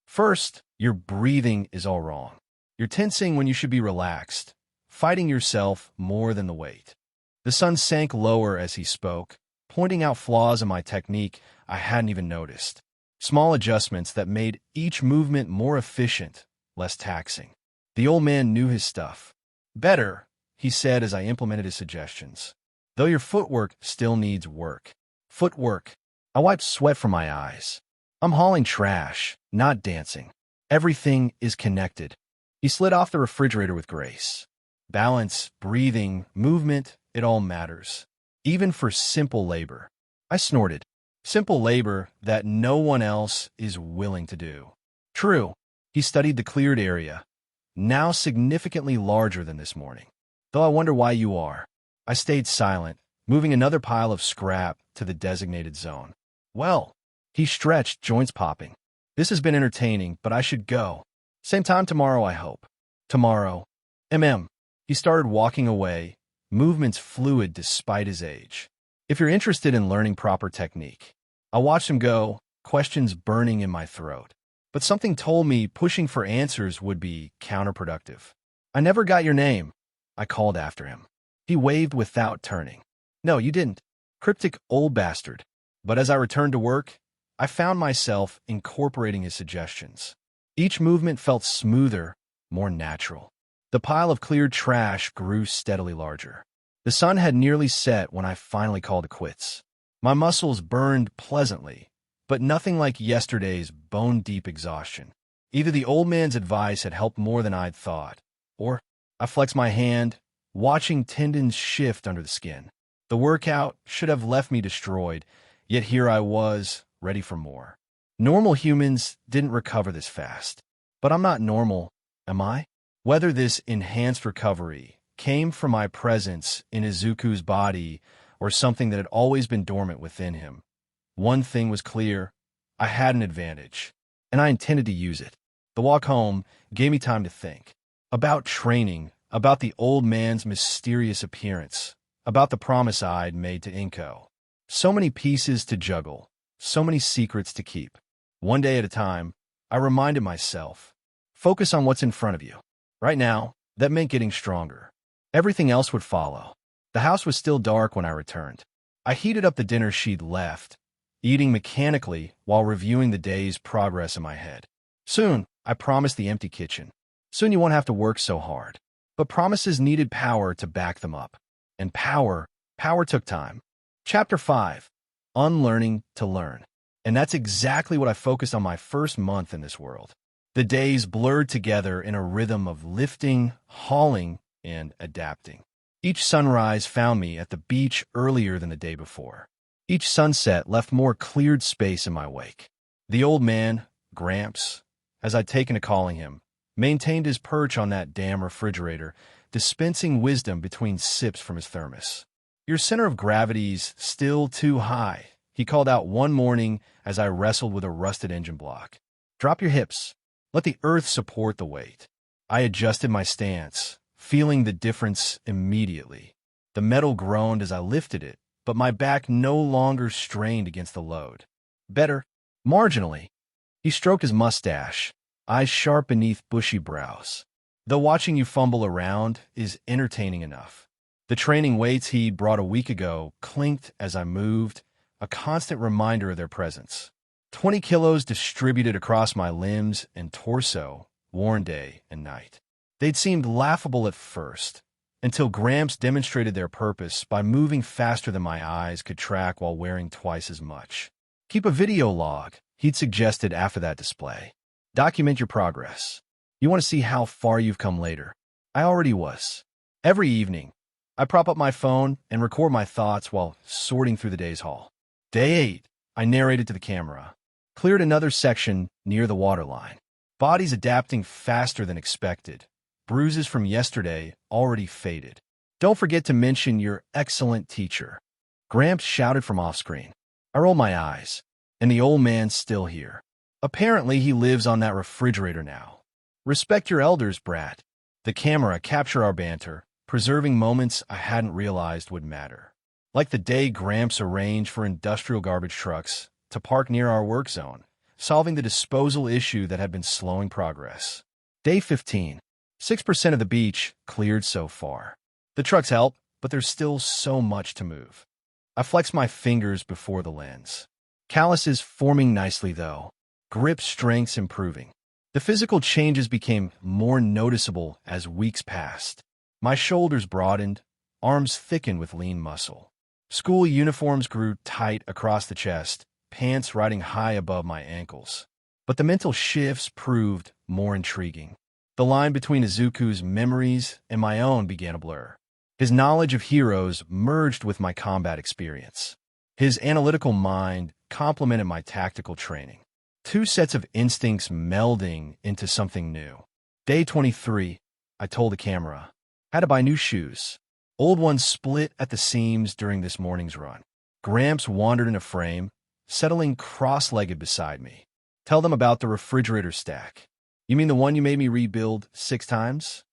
First, your breathing is all wrong. You're tensing when you should be relaxed, fighting yourself more than the weight. The sun sank lower as he spoke, pointing out flaws in my technique I hadn't even noticed. Small adjustments that made each movement more efficient, less taxing. The old man knew his stuff. Better, he said as I implemented his suggestions. Though your footwork still needs work. Footwork. I wiped sweat from my eyes. I'm hauling trash, not dancing. Everything is connected. He slid off the refrigerator with grace. Balance, breathing, movement, it all matters. Even for simple labor. I snorted. Simple labor that no one else is willing to do. True. He studied the cleared area, now significantly larger than this morning. Though I wonder why you are. I stayed silent, moving another pile of scrap to the designated zone. Well, he stretched, joints popping. This has been entertaining, but I should go. Same time tomorrow, I hope. Tomorrow. He started walking away, movements fluid despite his age. If you're interested in learning proper technique. I watched him go, questions burning in my throat. But something told me pushing for answers would be counterproductive. I never got your name, I called after him. He waved without turning. No, you didn't. Cryptic old bastard. But as I returned to work, I found myself incorporating his suggestions. Each movement felt smoother, more natural. The pile of cleared trash grew steadily larger. The sun had nearly set when I finally called it quits. My muscles burned pleasantly, but nothing like yesterday's bone-deep exhaustion. Either the old man's advice had helped more than I'd thought, or I flexed my hand, watching tendons shift under the skin. The workout should have left me destroyed, yet here I was, ready for more. Normal humans didn't recover this fast. But I'm not normal, am I? Whether this enhanced recovery came from my presence in Izuku's body or something that had always been dormant within him, one thing was clear. I had an advantage, and I intended to use it. The walk home gave me time to think. About training, about the old man's mysterious appearance, about the promise I'd made to Inko. So many pieces to juggle, so many secrets to keep. One day at a time, I reminded myself, focus on what's in front of you. Right now, that meant getting stronger. Everything else would follow. The house was still dark when I returned. I heated up the dinner she'd left, eating mechanically while reviewing the day's progress in my head. Soon, I promised the empty kitchen. Soon you won't have to work so hard. But promises needed power to back them up. And power took time. Chapter 5. Unlearning to learn. And that's exactly what I focused on my first month in this world. The days blurred together in a rhythm of lifting, hauling, and adapting. Each sunrise found me at the beach earlier than the day before. Each sunset left more cleared space in my wake. The old man, Gramps, as I'd taken to calling him, maintained his perch on that damn refrigerator, dispensing wisdom between sips from his thermos. Your center of gravity's still too high, he called out one morning as I wrestled with a rusted engine block. Drop your hips. Let the earth support the weight. I adjusted my stance, feeling the difference immediately. The metal groaned as I lifted it, but my back no longer strained against the load. Better, marginally. He stroked his mustache, eyes sharp beneath bushy brows. Though watching you fumble around is entertaining enough. The training weights he brought a week ago clinked as I moved, a constant reminder of their presence. 20 kilos distributed across my limbs and torso, worn day and night. They'd seemed laughable at first, until Gramps demonstrated their purpose by moving faster than my eyes could track while wearing twice as much. Keep a video log, he'd suggested after that display. Document your progress. You want to see how far you've come later. I already was. Every evening, I prop up my phone and record my thoughts while sorting through the day's haul. Day 8, I narrated to the camera. Cleared another section near the waterline. Body's adapting faster than expected. Bruises from yesterday already faded. Don't forget to mention your excellent teacher. Gramps shouted from off-screen. I rolled my eyes, and the old man's still here. Apparently, he lives on that refrigerator now. Respect your elders, brat. The camera captured our banter, preserving moments I hadn't realized would matter. Like the day Gramps arranged for industrial garbage trucks to park near our work zone, solving the disposal issue that had been slowing progress. Day 15. 6% of the beach cleared so far. The trucks help, but there's still so much to move. I flex my fingers before the lens. Calluses forming nicely, though. Grip strength's improving. The physical changes became more noticeable as weeks passed. My shoulders broadened, arms thickened with lean muscle. School uniforms grew tight across the chest, pants riding high above my ankles. But the mental shifts proved more intriguing. The line between Izuku's memories and my own began to blur. His knowledge of heroes merged with my combat experience. His analytical mind complemented my tactical training. Two sets of instincts melding into something new. Day 23, I told the camera. Had to buy new shoes. Old ones split at the seams during this morning's run. Gramps wandered in a frame, settling cross-legged beside me. Tell them about the refrigerator stack. You mean the one you made me rebuild 6 times?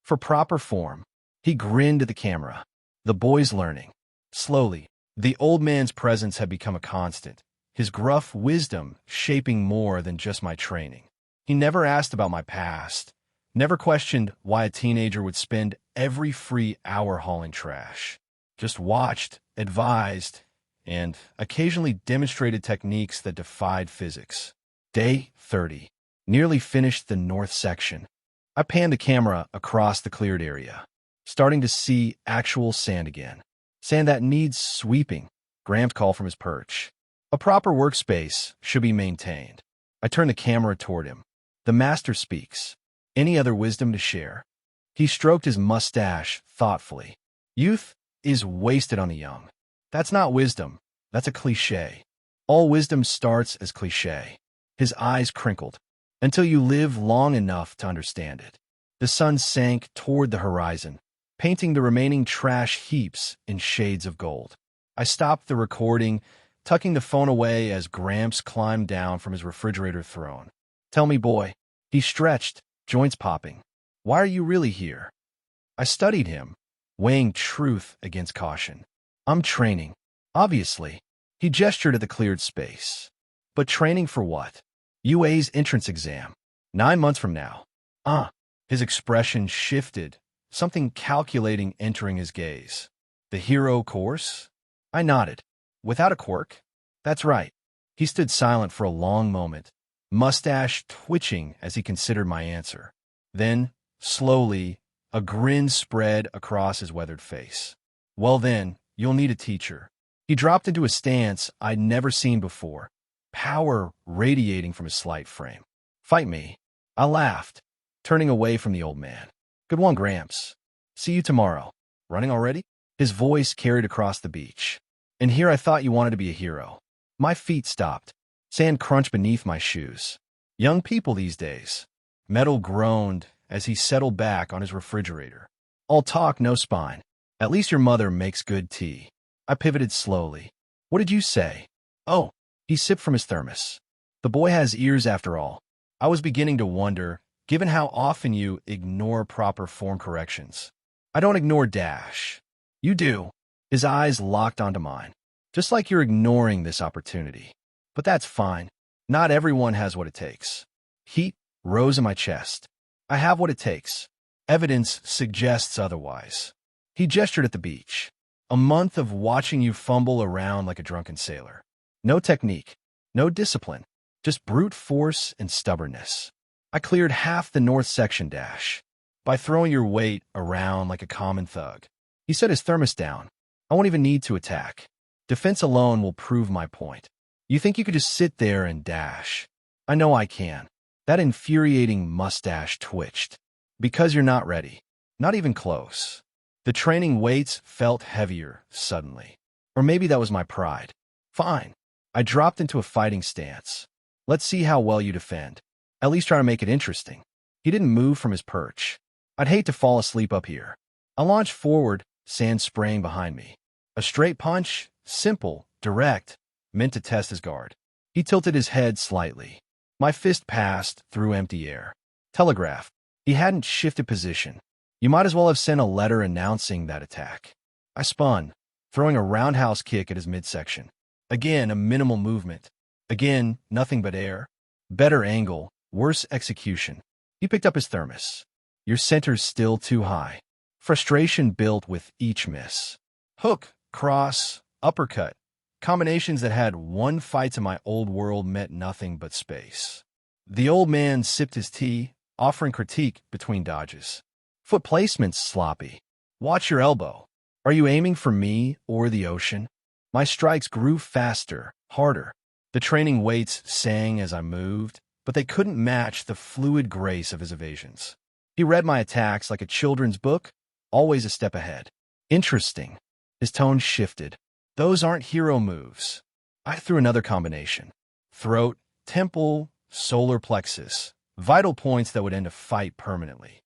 For proper form. He grinned at the camera. The boy's learning. Slowly, the old man's presence had become a constant, his gruff wisdom shaping more than just my training. He never asked about my past, never questioned why a teenager would spend every free hour hauling trash. Just watched, advised, and occasionally demonstrated techniques that defied physics. Day 30. Nearly finished the north section. I panned the camera across the cleared area, starting to see actual sand again. Sand that needs sweeping, Gramps called from his perch. A proper workspace should be maintained. I turned the camera toward him. The master speaks. Any other wisdom to share? He stroked his mustache thoughtfully. Youth is wasted on the young. That's not wisdom. That's a cliché. All wisdom starts as cliché. His eyes crinkled. Until you live long enough to understand it. The sun sank toward the horizon, painting the remaining trash heaps in shades of gold. I stopped the recording, tucking the phone away as Gramps climbed down from his refrigerator throne. Tell me, boy. He stretched, joints popping. Why are you really here? I studied him, weighing truth against caution. I'm training. Obviously. He gestured at the cleared space. But training for what? UA's entrance exam. 9 months from now. His expression shifted, something calculating entering his gaze. The hero course? I nodded. Without a quirk? That's right. He stood silent for a long moment, mustache twitching as he considered my answer. Then, slowly, a grin spread across his weathered face. Well then, you'll need a teacher. He dropped into a stance I'd never seen before, power radiating from his slight frame. Fight me. I laughed, turning away from the old man. Good one, Gramps. See you tomorrow. Running already? His voice carried across the beach. And here I thought you wanted to be a hero. My feet stopped. Sand crunched beneath my shoes. Young people these days. Metal groaned as he settled back on his refrigerator. All talk, no spine. At least your mother makes good tea. I pivoted slowly. What did you say? Oh. He sipped from his thermos. The boy has ears after all. I was beginning to wonder, given how often you ignore proper form corrections. I don't ignore Dash. You do. His eyes locked onto mine. Just like you're ignoring this opportunity. But that's fine. Not everyone has what it takes. Heat rose in my chest. I have what it takes. Evidence suggests otherwise. He gestured at the beach. A month of watching you fumble around like a drunken sailor. No technique, no discipline, just brute force and stubbornness. I cleared half the north section, Dash, by throwing your weight around like a common thug. He set his thermos down. I won't even need to attack. Defense alone will prove my point. You think you could just sit there and dash? I know I can. That infuriating mustache twitched. Because you're not ready. Not even close. The training weights felt heavier suddenly. Or maybe that was my pride. Fine. I dropped into a fighting stance. Let's see how well you defend. At least try to make it interesting. He didn't move from his perch. I'd hate to fall asleep up here. I launched forward, sand spraying behind me. A straight punch, simple, direct, meant to test his guard. He tilted his head slightly. My fist passed through empty air. Telegraph. He hadn't shifted position. You might as well have sent a letter announcing that attack. I spun, throwing a roundhouse kick at his midsection. Again, a minimal movement. Again, nothing but air. Better angle, worse execution. He picked up his thermos. Your center's still too high. Frustration built with each miss. Hook, cross, uppercut. Combinations that had one fight to my old world meant nothing but space. The old man sipped his tea, offering critique between dodges. Foot placement's sloppy. Watch your elbow. Are you aiming for me or the ocean? My strikes grew faster, harder. The training weights sang as I moved, but they couldn't match the fluid grace of his evasions. He read my attacks like a children's book, always a step ahead. Interesting. His tone shifted. Those aren't hero moves. I threw another combination. Throat, temple, solar plexus. Vital points that would end a fight permanently.